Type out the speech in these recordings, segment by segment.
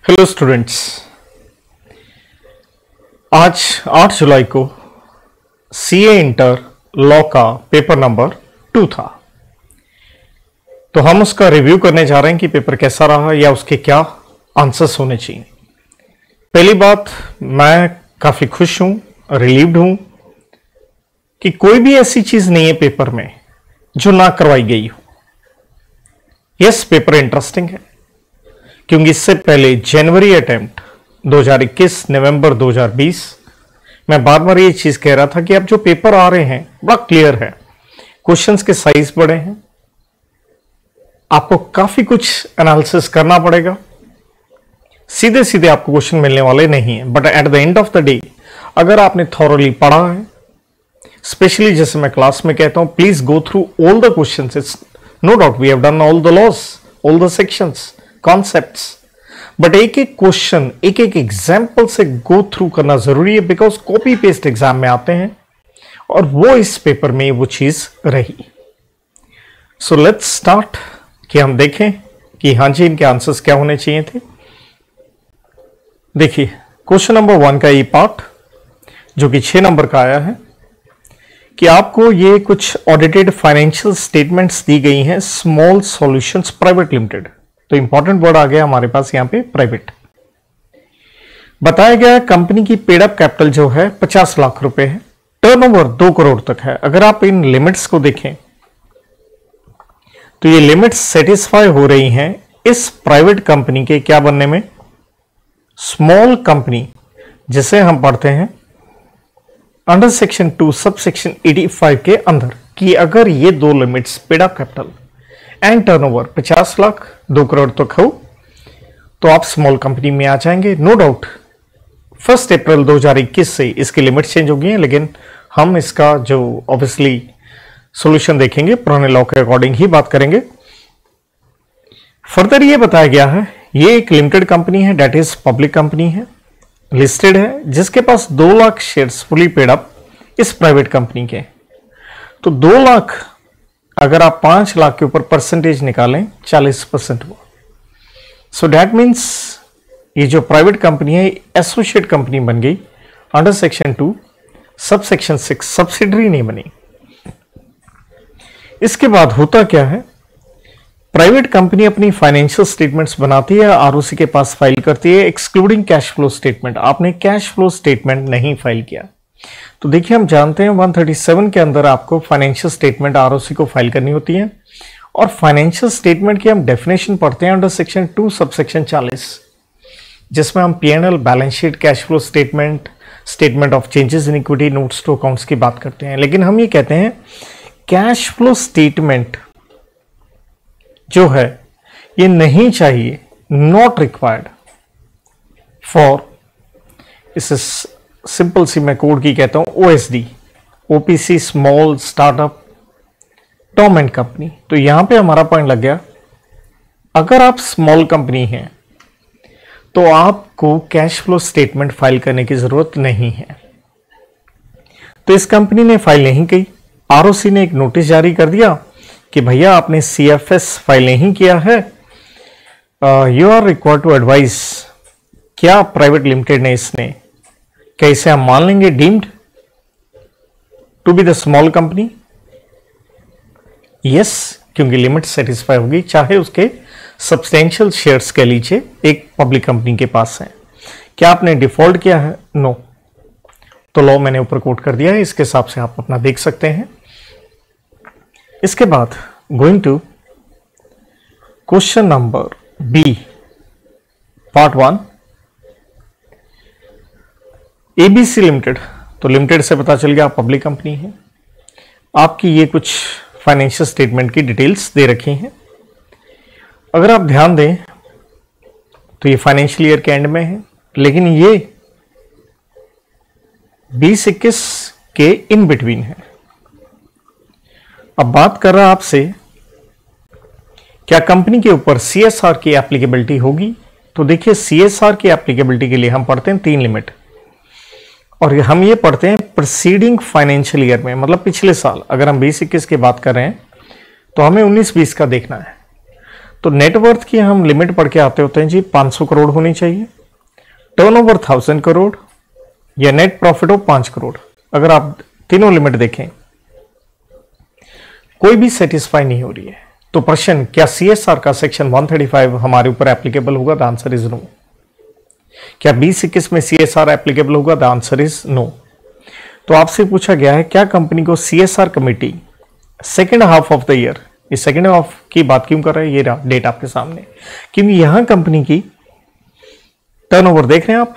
Hello students, आज 8 जुलाई को CA inter law का पेपर नंबर 2 था। तो हम उसका रिव्यू करने जा रहे हैं कि पेपर कैसा रहा या उसके क्या आंसर्स होने चाहिए। पहली बात, मैं काफी खुश हूं, रिलीव्ड हूं कि कोई भी ऐसी चीज नहीं है पेपर में जो ना करवाई गई हो। यस, पेपर इंटरेस्टिंग है क्योंकि इससे पहले जनवरी अटेम्प्ट 2021 नवंबर 2020 मैं बार बार ये चीज कह रहा था कि अब जो पेपर आ रहे हैं बड़ा क्लियर है, क्वेश्चंस के साइज बड़े हैं, आपको काफी कुछ एनालिसिस करना पड़ेगा, सीधे सीधे आपको क्वेश्चन मिलने वाले नहीं है। But at the end of the day अगर आपने थॉरली पढ़ा है, स्पेशली जैसे मैं क्लास में कहता हूं, please go through all the questions. It's no doubt we have done all the laws, all the sections, concepts, but एक एक क्वेश्चन एक एक एग्जाम्पल से गो थ्रू करना जरूरी है, बिकॉज कॉपी पेस्ट एग्जाम में आते हैं और वो इस पेपर में वो चीज रही। सो लेट्स स्टार्ट कि हम देखें कि हाँ जी इनके आंसर्स क्या होने चाहिए थे। देखिए क्वेश्चन नंबर 1 का ये पार्ट जो कि 6 नंबर का आया है कि आपको ये कुछ ऑडिटेड फाइनेंशियल स्टेटमेंट्स दी गई हैं स्मॉल सॉल्यूशंस प्राइवेट लिमिटेड। तो इंपॉर्टेंट वर्ड आ गया हमारे पास यहां पे प्राइवेट। बताया गया कंपनी की पेड अप कैपिटल जो है 50 लाख रुपए है, टर्नओवर 2 करोड़ तक है। अगर आप इन लिमिट्स को देखें तो ये लिमिट्स सेटिस्फाई हो रही हैं इस प्राइवेट कंपनी के क्या बनने में, स्मॉल कंपनी, जिसे हम पढ़ते हैं अंडर सेक्शन 2 सब सेक्शन 85 के अंदर, कि अगर ये दो limits paid up capital and turnover 50 lakh 2 crore तक हो तो आप स्मॉल कंपनी में आ जाएंगे। नो डाउट 1 अप्रैल 2021 से इसकी लिमिट चेंज हो गई है, लेकिन हम इसका जो ऑब्वियसली सॉल्यूशन देखेंगे पुराने लॉ के अकॉर्डिंग ही बात करेंगे। फर्दर ये बताया गया है ये एक लिमिटेड कंपनी है, डेट इज पब्लिक कंपनी है, लिस्टेड है, जिसके पास 2 lakh shares fully paid up इस प्राइवेट कंपनी के। तो 2 लाख अगर आप 5 लाख के ऊपर परसेंटेज निकालें 40% हुआ। सो दैट मीन्स ये जो प्राइवेट कंपनी है एसोसिएट कंपनी बन गई under section 2 sub section 6, subsidiary नहीं बनी। इसके बाद होता क्या है, प्राइवेट कंपनी अपनी फाइनेंशियल स्टेटमेंट्स बनाती है, आरओसी के पास फाइल करती है, एक्सक्लूडिंग कैश फ्लो स्टेटमेंट। आपने कैश फ्लो स्टेटमेंट नहीं फाइल किया तो देखिए हम जानते हैं 137 के अंदर आपको फाइनेंशियल स्टेटमेंट आरओसी को फाइल करनी होती है, और फाइनेंशियल स्टेटमेंट की हम डेफिनेशन पढ़ते हैं अंडर सेक्शन 2 सब सेक्शन 40, जिसमें हम PNL, balance sheet, cash flow statement, statement of changes in equity, notes to accounts की बात करते हैं। लेकिन हम ये कहते हैं कैश फ्लो स्टेटमेंट जो है ये नहीं चाहिए, नॉट रिक्वायर्ड फॉर, इस सिंपल सी मैं कोड की कहता हूं OSD, OPC, small startup term and company. तो यहां पे हमारा पॉइंट लग गया, अगर आप स्मॉल कंपनी हैं तो आपको कैश फ्लो स्टेटमेंट फाइल करने की जरूरत नहीं है। तो इस कंपनी ने फाइल नहीं की, आरओसी ने एक नोटिस जारी कर दिया कि भैया आपने सीएफएस फाइल नहीं किया है, you are required to advise. क्या प्राइवेट लिमिटेड ने इसने, क्या इसे हम मान लेंगे deemed to be the small company? Yes, क्योंकि लिमिट सेटिस्फाई होगी, चाहे उसके सब्सटेंशियल शेयर्स कह लीजिए एक पब्लिक कंपनी के पास है। क्या आपने डिफॉल्ट किया है? नो। तो लॉ मैंने ऊपर कोट कर दिया है, इसके हिसाब से आप अपना देख सकते हैं। इसके बाद going to question number B part 1, ABC limited. तो लिमिटेड से पता चल गया पब्लिक कंपनी है। आपकी ये कुछ फाइनेंशियल स्टेटमेंट की डिटेल्स दे रखी हैं। अगर आप ध्यान दें तो ये फाइनेंशियल ईयर के एंड में है, लेकिन ये 2021 के इन बिटवीन है। अब बात कर रहा आपसे क्या कंपनी के ऊपर सीएसआर की एप्लीकेबिलिटी होगी। तो देखिए सीएसआर की एप्लीकेबिलिटी के लिए हम पढ़ते हैं 3 लिमिट, और हम ये पढ़ते हैं प्रीसीडिंग फाइनेंशियल ईयर में, मतलब पिछले साल। अगर हम 2021 की बात कर रहे हैं तो हमें 19-20 का देखना है। तो नेटवर्थ की हम लिमिट पढ़ के आते होते हैं जी 500 करोड़ होनी चाहिए, टर्नओवर 1000 करोड़, या नेट प्रॉफिट हो 5 करोड़। अगर आप तीनों लिमिट देखें कोई भी सेटिस्फाई नहीं हो रही है, तो प्रश्न क्या सीएसआर का सेक्शन 135 हमारे ऊपर एप्लीकेबल होगा? The answer is no. क्या 2021 में सीएसआर एप्लीकेबल होगा? The answer is no. तो आपसे पूछा गया है क्या कंपनी को CSR committee second half of the year, इस सेकेंड हाफ की बात क्यों कर रहे हैं? ये डेट आपके सामने, क्योंकि यहां कंपनी की टर्नओवर देख रहे हैं आप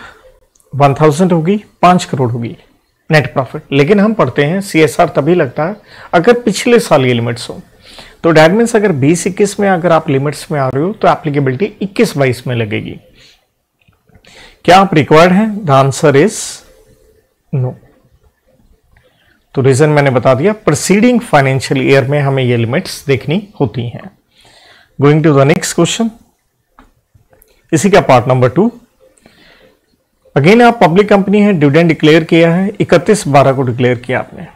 1000 होगी, 5 करोड़ होगी नेट प्रॉफिट। लेकिन हम पढ़ते हैं सीएसआर तभी लगता है अगर पिछले साल ये लिमिट्स हो। तो डैट मीन्स अगर 2021 में अगर आप लिमिट्स में आ रहे हो तो एप्लीकेबिलिटी 21-22 में लगेगी। क्या आप रिक्वायर्ड हैं? The answer is no. तो रीजन मैंने बता दिया, प्रीसीडिंग फाइनेंशियल ईयर में हमें ये लिमिट्स देखनी होती हैं। Going to the next question, इसी का पार्ट नंबर 2। अगेन आप पब्लिक कंपनी है, डिविडेंड डिक्लेयर किया है, 31/12 को डिक्लेयर किया आपने,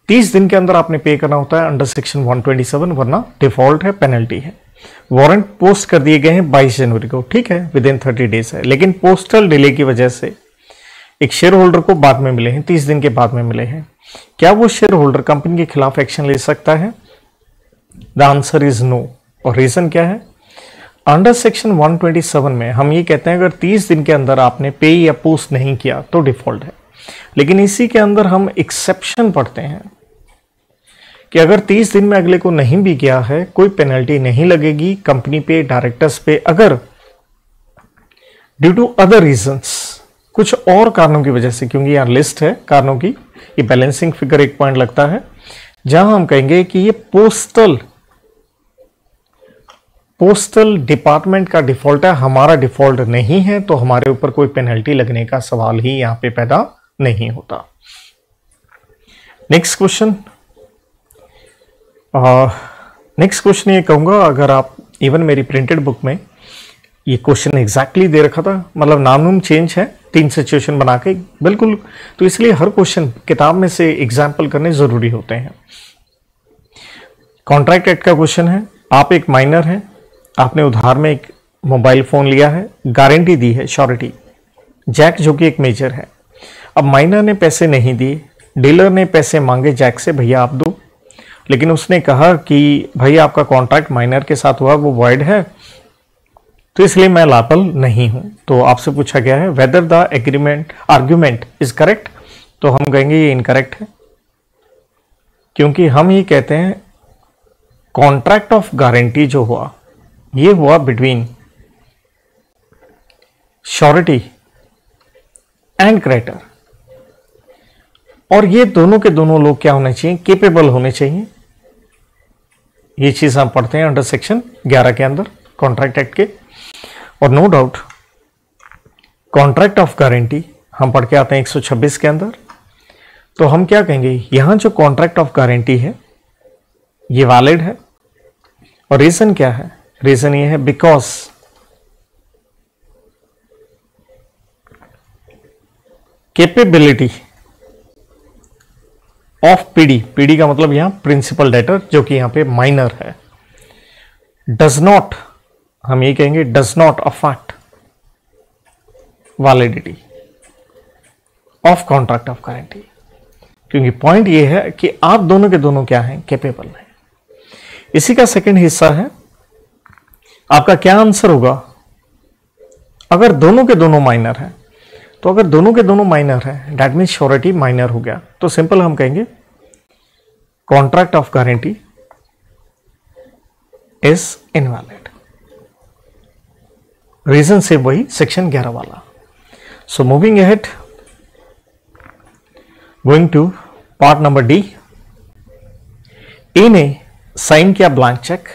30 दिन के अंदर आपने पे करना होता है अंडर सेक्शन 127, वरना डिफॉल्ट है, पेनल्टी है। वारंट पोस्ट कर दिए गए हैं 22 जनवरी को, ठीक है, विद इन 30 डेज है, लेकिन पोस्टल डिले की वजह से एक शेयर होल्डर को बाद में मिले हैं, 30 दिन के बाद में मिले हैं। क्या वो शेयर होल्डर कंपनी के खिलाफ एक्शन ले सकता है? The answer is no. और रीजन क्या है? अंडर सेक्शन 127 में हम ये कहते हैं अगर 30 दिन के अंदर आपने पे या पोस्ट नहीं किया तो डिफॉल्ट है, लेकिन इसी के अंदर हम एक्सेप्शन पढ़ते हैं कि अगर 30 दिन में अगले को नहीं भी किया है कोई पेनल्टी नहीं लगेगी कंपनी पे, डायरेक्टर्स पे, अगर ड्यू टू अदर रीजंस, कुछ और कारणों की वजह से, क्योंकि यहां लिस्ट है कारणों की, ये बैलेंसिंग फिगर 1 पॉइंट लगता है, जहां हम कहेंगे कि ये पोस्टल डिपार्टमेंट का डिफॉल्ट है, हमारा डिफॉल्ट नहीं है, तो हमारे ऊपर कोई पेनल्टी लगने का सवाल ही यहां पे पैदा नहीं होता। नेक्स्ट क्वेश्चन ये कहूंगा, अगर आप इवन मेरी प्रिंटेड बुक में ये क्वेश्चन एग्जैक्टली दे रखा था, मतलब नाम चेंज है, 3 सिचुएशन बना के बिल्कुल, तो इसलिए हर क्वेश्चन किताब में से एग्जाम्पल करने जरूरी होते हैं। कॉन्ट्रैक्ट एक्ट का क्वेश्चन है, आप एक माइनर हैं, आपने उधार में एक मोबाइल फोन लिया है, गारंटी दी है, श्योरिटी जैक जो कि एक मेजर है। अब माइनर ने पैसे नहीं दिए, डीलर ने पैसे मांगे जैक से, भैया आप दो, लेकिन उसने कहा कि भैया आपका कॉन्ट्रैक्ट माइनर के साथ हुआ वो वॉइड है, तो इसलिए मैं लायबल नहीं हूं। तो आपसे पूछा गया है whether the argument is correct, तो हम कहेंगे ये इनकरेक्ट है, क्योंकि हम ये कहते हैं कॉन्ट्रैक्ट ऑफ गारंटी जो हुआ ये हुआ बिटवीन श्योरिटी एंड क्रेडिटर, और ये दोनों के दोनों लोग क्या होने चाहिए? केपेबल होने चाहिए। ये चीज हम पढ़ते हैं अंडर सेक्शन 11 के अंदर कॉन्ट्रैक्ट एक्ट के। और no doubt contract of guarantee हम पढ़ के आते हैं 126 के अंदर, तो हम क्या कहेंगे? यहां जो कॉन्ट्रैक्ट ऑफ गारंटी है ये वैलिड है, और रीजन क्या है? रीजन ये है बिकॉज कैपेबिलिटी ऑफ पीडी का मतलब यहां प्रिंसिपल डेटर जो कि यहां पे माइनर है, डज नॉट, हम ये कहेंगे does not affect validity of contract of guarantee, क्योंकि पॉइंट ये है कि आप दोनों के दोनों क्या हैं? कैपेबल हैं। इसी का सेकंड हिस्सा है, आपका क्या आंसर होगा अगर दोनों के दोनों माइनर हैं? तो अगर दोनों के दोनों माइनर हैं दैट मीन्स श्योरिटी माइनर हो गया, तो सिंपल हम कहेंगे contract of guarantee is invalid. Reason से वही सेक्शन 11 वाला। So moving ahead, going to part number D. A ने साइन किया ब्लैंक चेक,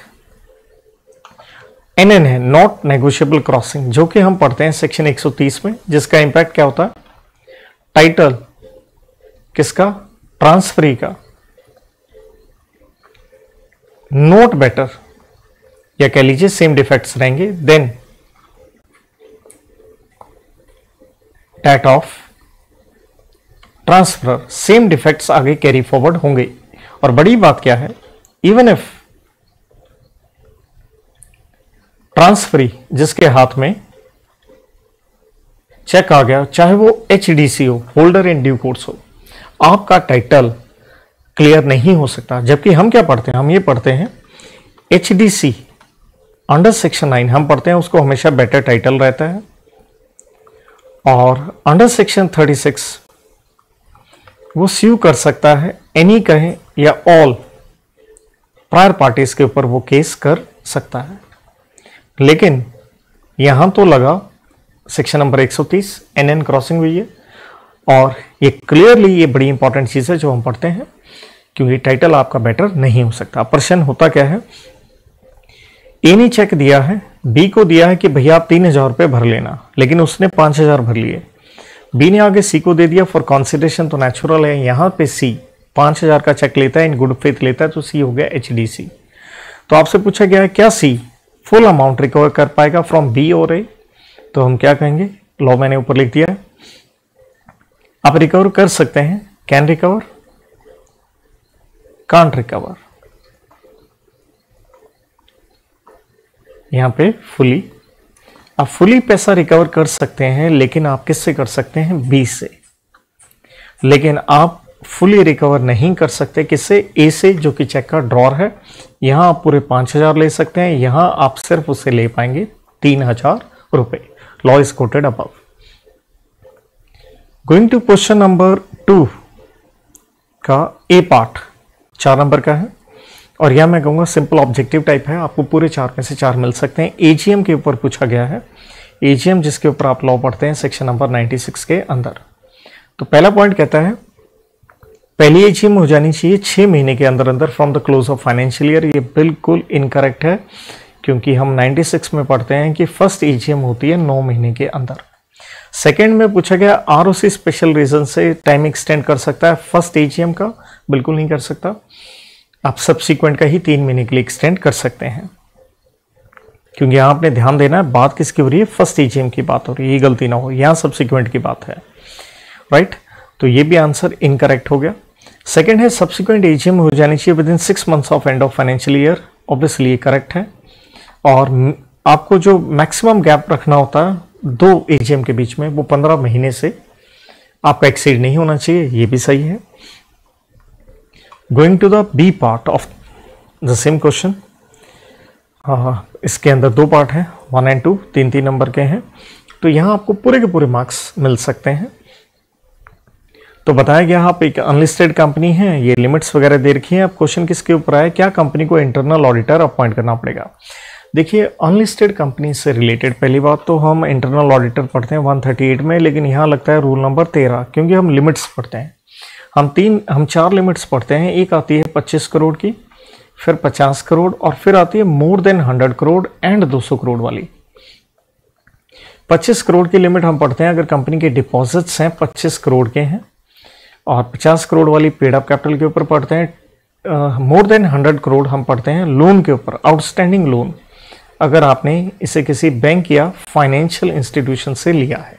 एनएन है नॉट नेगोशिएबल क्रॉसिंग, जो कि हम पढ़ते हैं सेक्शन 130 में, जिसका इंपैक्ट क्या होता है? टाइटल किसका? ट्रांसफरी का। नोट बेटर या कह लीजिए सेम डिफेक्ट्स रहेंगे then that of transfer, same defects आगे कैरी फॉरवर्ड होंगे। और बड़ी बात क्या है? इवन इफ ट्रांसफरी जिसके हाथ में चेक आ गया, चाहे वो HDC हो, होल्डर इन ड्यू कोर्स हो, आपका टाइटल क्लियर नहीं हो सकता। जबकि हम क्या पढ़ते हैं, हम ये पढ़ते हैं HDC अंडर सेक्शन 9 हम पढ़ते हैं, उसको हमेशा बेटर टाइटल रहता है। और अंडर सेक्शन 36 वो स्यू कर सकता है, एनी कहें या ऑल प्रायर पार्टीज के ऊपर वो केस कर सकता है। लेकिन यहां तो लगा सेक्शन नंबर 130 NN क्रॉसिंग हुई है, और ये क्लियरली ये बड़ी इंपॉर्टेंट चीज है जो हम पढ़ते हैं, क्योंकि टाइटल आपका बेटर नहीं हो सकता। प्रश्न होता क्या है, ए ने चेक दिया है, बी को दिया है कि भैया आप 3000 रुपये भर लेना, लेकिन उसने 5000 भर लिए। बी ने आगे सी को दे दिया फॉर कंसिडरेशन, तो नेचुरल है यहां पे सी 5000 का चेक लेता है, इन गुड फेथ लेता है, तो सी हो गया HDC। तो आपसे पूछा गया है क्या सी फुल अमाउंट रिकवर कर पाएगा फ्रॉम बी और ए, तो हम क्या कहेंगे, लॉ मैंने ऊपर लिख दिया है, आप रिकवर कर सकते हैं, कैन रिकवर, कांट रिकवर। यहां पे फुली, आप फुली पैसा रिकवर कर सकते हैं, लेकिन आप किससे कर सकते हैं, बी से। लेकिन आप फुली रिकवर नहीं कर सकते किससे, ए से, जो कि चेक का ड्रॉर है। यहां आप पूरे 5000 ले सकते हैं, यहां आप सिर्फ उससे ले पाएंगे 3000 रुपए। Law is quoted above. Going to question number 2 का ए पार्ट 4 नंबर का है, और यह मैं कहूंगा सिंपल ऑब्जेक्टिव टाइप है, आपको पूरे 4 में से 4 मिल सकते हैं। AGM के ऊपर पूछा गया है, AGM जिसके ऊपर आप लॉ पढ़ते हैं सेक्शन नंबर 96 के अंदर। तो पहला पॉइंट कहता है पहली AGM हो जानी चाहिए 6 महीने के अंदर अंदर from the close of financial year. ये बिल्कुल इनकरेक्ट है, क्योंकि हम 96 में पढ़ते हैं कि फर्स्ट AGM होती है 9 महीने के अंदर। सेकेंड में पूछा गया ROC स्पेशल रीजन से टाइम एक्सटेंड कर सकता है फर्स्ट AGM का, बिल्कुल नहीं कर सकता। आप सब्सिक्वेंट का ही 3 महीने के लिए एक्सटेंड कर सकते हैं, क्योंकि यहां आपने ध्यान देना है बात किसकी हो रही है, फर्स्ट AGM की बात हो रही है, ये गलती ना हो, यहां सब्सिक्वेंट की बात है, राइट। तो ये भी आंसर इनकरेक्ट हो गया। सेकंड है सब्सिक्वेंट AGM हो जानी चाहिए with in 6 months of end of financial year, obviously ये करेक्ट है। और आपको जो मैक्सिमम गैप रखना होता है 2 AGM के बीच में, वो 15 महीने से आपका एक्सीड नहीं होना चाहिए, ये भी सही है। Going to the B part of the same question, इसके अंदर 2 पार्ट हैं, 1 और 2, 3-3 नंबर के हैं। तो यहां आपको पूरे के पूरे मार्क्स मिल सकते हैं। तो बताया गया आप एक अनलिस्टेड कंपनी है, ये लिमिट्स वगैरह दे रखी है। अब क्वेश्चन किसके ऊपर आया, क्या कंपनी को इंटरनल ऑडिटर अपॉइंट करना पड़ेगा। देखिए अनलिस्टेड कंपनी से रिलेटेड पहली बात तो हम इंटरनल ऑडिटर पढ़ते हैं 138 में, लेकिन यहाँ लगता है रूल नंबर 13, क्योंकि हम लिमिट्स पढ़ते हैं। हम 4 लिमिट्स पढ़ते हैं, एक आती है 25 करोड़ की, फिर 50 करोड़, और फिर आती है more than 100 crore and 200 crore वाली। 25 करोड़ की लिमिट हम पढ़ते हैं अगर कंपनी के डिपॉजिट्स हैं 25 करोड़ के हैं, और 50 करोड़ वाली पेड अप कैपिटल के ऊपर पढ़ते हैं। मोर देन 100 करोड़ हम पढ़ते हैं लोन के ऊपर, आउटस्टैंडिंग लोन, अगर आपने इसे किसी बैंक या फाइनेंशियल इंस्टीट्यूशन से लिया है।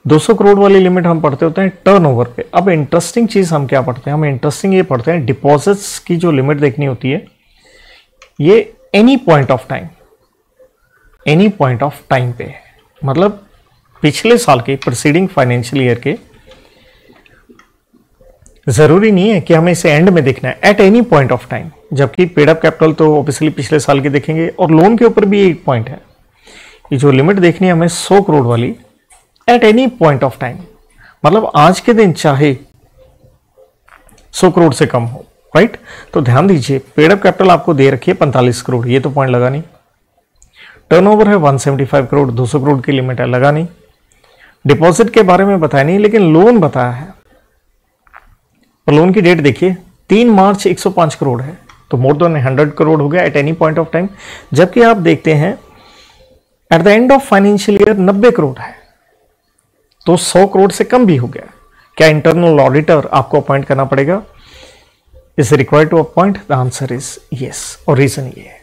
200 करोड़ वाली लिमिट हम पढ़ते होते हैं टर्नओवर पे। अब इंटरेस्टिंग चीज हम क्या पढ़ते हैं, हम इंटरेस्टिंग ये पढ़ते हैं डिपॉजिट्स की जो लिमिट देखनी होती है, ये एनी पॉइंट ऑफ टाइम पे है, मतलब पिछले साल के प्रीसीडिंग फाइनेंशियल ईयर के। जरूरी नहीं है कि हमें इसे एंड में देखना है, at any point of time. जबकि पेड अप कैपिटल तो ऑब्वियसली पिछले साल के देखेंगे, और लोन के ऊपर भी एक पॉइंट है, ये जो लिमिट देखनी है हमें 100 करोड़ वाली, at any point of time, मतलब आज के दिन चाहे 100 करोड़ से कम हो, राइट। तो ध्यान दीजिए पेड अप कैपिटल आपको दे रखी है 45 करोड़, ये तो पॉइंट लगा नहीं। टर्नओवर है 175 करोड़, 200 करोड़ की लिमिट है, लगा नहीं। डिपॉजिट के बारे में बताया नहीं, लेकिन लोन बताया है, और लोन की डेट देखिए 3 मार्च 105 करोड़ है, तो मोर देन 100 करोड़ हो गया at any point of time. जबकि आप देखते हैं at the end of financial year 90 crore है, तो 100 करोड़ से कम भी हो गया। क्या इंटरनल ऑडिटर आपको अपॉइंट करना पड़ेगा, is required to appoint, the answer is yes, और रीजन ये है।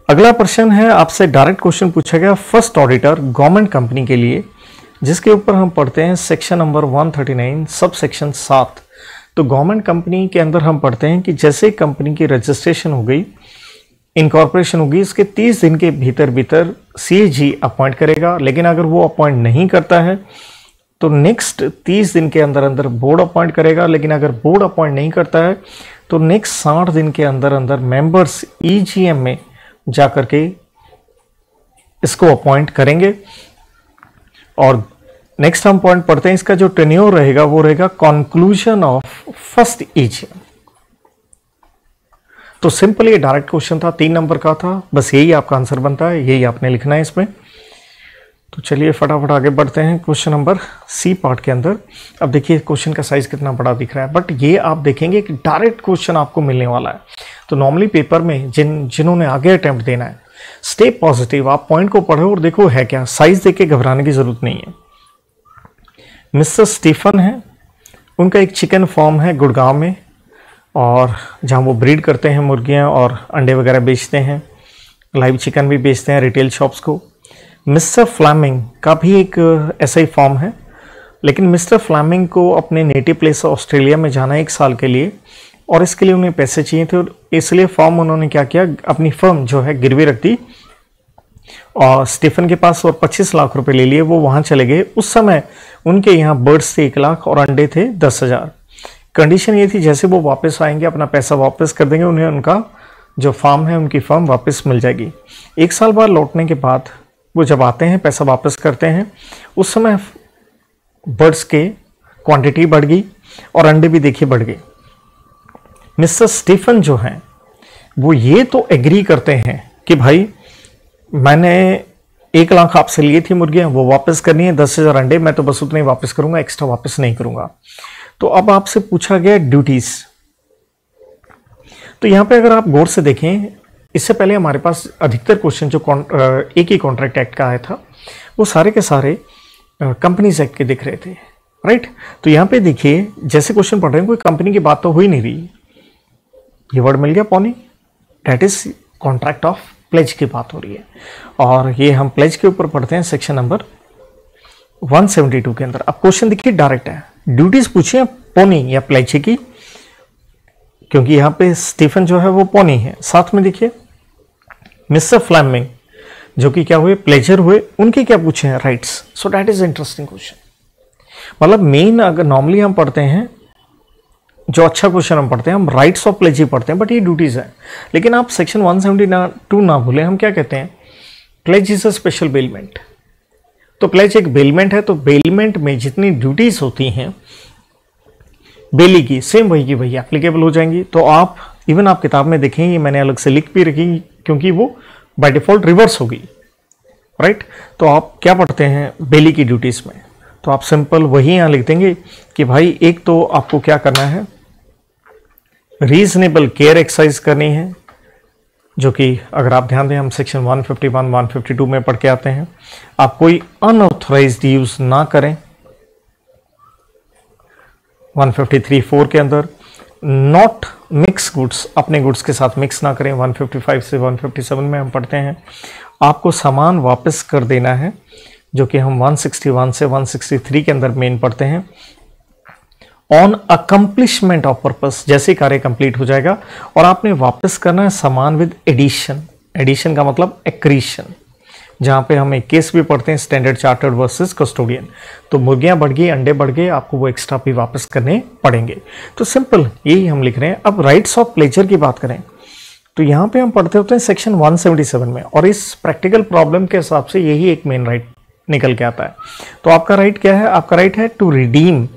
अगला प्रश्न है आपसे डायरेक्ट क्वेश्चन पूछा गया फर्स्ट ऑडिटर गवर्नमेंट कंपनी के लिए, जिसके ऊपर हम पढ़ते हैं सेक्शन नंबर 139 सब सेक्शन 7। तो गवर्नमेंट कंपनी के अंदर हम पढ़ते हैं कि जैसे कंपनी की रजिस्ट्रेशन हो गई, इनकॉर्पोरेशन होगी, इसके 30 दिन के भीतर भीतर CAG अपॉइंट करेगा। लेकिन अगर वो अपॉइंट नहीं करता है तो नेक्स्ट 30 दिन के अंदर अंदर बोर्ड अपॉइंट करेगा। लेकिन अगर बोर्ड अपॉइंट नहीं करता है तो नेक्स्ट 60 दिन के अंदर अंदर मेंबर्स EGM में जाकर के इसको अपॉइंट करेंगे। और नेक्स्ट हम पॉइंट पढ़ते हैं, इसका जो टेन्योर रहेगा वो रहेगा कंक्लूजन ऑफ फर्स्ट EGM। तो सिंपल ये डायरेक्ट क्वेश्चन था, 3 नंबर का था, बस यही आपका आंसर बनता है, यही आपने लिखना है इसमें। तो चलिए फटाफट आगे बढ़ते हैं क्वेश्चन नंबर C पार्ट के अंदर। अब देखिए क्वेश्चन का साइज कितना बड़ा दिख रहा है, बट ये आप देखेंगे कि डायरेक्ट क्वेश्चन आपको मिलने वाला है। तो नॉर्मली पेपर में जिन्होंने आगे अटेम्प्ट देना है, स्टे पॉजिटिव, आप पॉइंट को पढ़ो और देखो है क्या, साइज देख के घबराने की जरूरत नहीं है। मिस्टर स्टीफन है, उनका एक चिकन फार्म है गुड़गांव में, और जहाँ वो ब्रीड करते हैं मुर्गियाँ और अंडे वगैरह बेचते हैं, लाइव चिकन भी बेचते हैं रिटेल शॉप्स को। मिस्टर फ्लैमिंग का भी एक ऐसा ही फॉर्म है, लेकिन मिस्टर फ्लैमिंग को अपने नेटिव प्लेस ऑस्ट्रेलिया में जाना है 1 साल के लिए, और इसके लिए उन्हें पैसे चाहिए थे, और इसलिए फॉर्म उन्होंने क्या किया, अपनी फर्म जो है गिरवी रख दी और स्टीफन के पास, और 25 लाख रुपए ले लिए। वो वहाँ चले गए। उस समय उनके यहाँ बर्ड्स थे 1 लाख और अंडे थे 10,000। कंडीशन ये थी जैसे वो वापस आएंगे अपना पैसा वापस कर देंगे, उन्हें उनका जो फार्म है उनकी फर्म वापस मिल जाएगी। 1 साल बाद लौटने के बाद वो जब आते हैं पैसा वापस करते हैं, उस समय बर्ड्स के क्वांटिटी बढ़ गई और अंडे भी देखिए बढ़ गए। मिस्टर स्टीफन जो हैं वो ये तो एग्री करते हैं कि भाई मैंने 1 लाख आपसे लिए थी मुर्गियां, वो वापस करनी है, 10,000 अंडे मैं तो बस उतने ही वापस करूंगा, एक्स्ट्रा वापस नहीं करूंगा। तो अब आपसे पूछा गया ड्यूटीज। तो यहां पे अगर आप गौर से देखें, इससे पहले हमारे पास अधिकतर क्वेश्चन जो एक ही कॉन्ट्रैक्ट एक्ट का आया था वो सारे के सारे कंपनीज एक्ट के दिख रहे थे, राइट। तो यहाँ पे देखिए जैसे क्वेश्चन पढ़ रहे हैं, कोई कंपनी की बात तो हो ही नहीं रही। ये वर्ड मिल गया pawnee, that is contract of pledge की बात हो रही है, और ये हम प्लेज के ऊपर पढ़ते हैं सेक्शन नंबर 172 के अंदर। अब क्वेश्चन देखिए डायरेक्ट है, ड्यूटीज पूछिए पोनी या प्लेज की, क्योंकि यहां पे स्टीफन जो है वो पोनी है। साथ में देखिए मिस्टर फ्लैमिंग जो कि क्या हुए, प्लेजर हुए, उनके क्या पूछे हैं, rights. So that is interesting question. मतलब मेन अगर नॉर्मली हम पढ़ते हैं, जो अच्छा क्वेश्चन हम पढ़ते हैं, हम राइट्स ऑफ प्लेज ही पढ़ते हैं, बट ये ड्यूटीज है। लेकिन आप सेक्शन 172 ना भूलें, हम क्या कहते हैं, pledge is a special bailment. तो प्लेज एक बेलमेंट है, तो बेलमेंट में जितनी ड्यूटीज होती हैं बेली की, सेम वही की वही एप्लीकेबल हो जाएंगी। तो आप इवन आप किताब में देखें, ये मैंने अलग से लिख भी रखी क्योंकि वो बाय डिफॉल्ट रिवर्स होगी, राइट। तो आप क्या पढ़ते हैं बेली की ड्यूटीज में, तो आप सिंपल वही यहां लिख देंगे कि भाई एक तो आपको क्या करना है, रीजनेबल केयर एक्सरसाइज करनी है, जो कि अगर आप ध्यान दें हम सेक्शन 151 152 में पढ़ के आते हैं। आप कोई अनऑथराइज्ड यूज ना करें। 153(4) के अंदर नॉट मिक्स गुड्स, अपने गुड्स के साथ मिक्स ना करें। 155 से 157 में हम पढ़ते हैं आपको सामान वापस कर देना है, जो कि हम 161 से 163 के अंदर मेन पढ़ते हैं। ऑन अकम्प्लिशमेंट ऑफ पर्पस, जैसे कार्य कंप्लीट हो जाएगा और आपने वापस करना है सामान विद एडिशन। एडिशन का मतलब एक्रीशन, जहां पे हम एक केस भी पढ़ते हैं स्टैंडर्ड चार्टर्ड वर्सेस कस्टोडियन। तो मुर्गियां बढ़ गई, अंडे बढ़ गए, आपको वो एक्स्ट्रा भी वापस करने पड़ेंगे। तो सिंपल यही हम लिख रहे हैं। अब राइट्स ऑफ प्लेजर की बात करें तो यहां पे हम पढ़ते होते हैं सेक्शन 177 में, और इस प्रैक्टिकल प्रॉब्लम के हिसाब से यही एक मेन राइट निकल के आता है। तो आपका राइट क्या है, आपका राइट है टू रिडीम।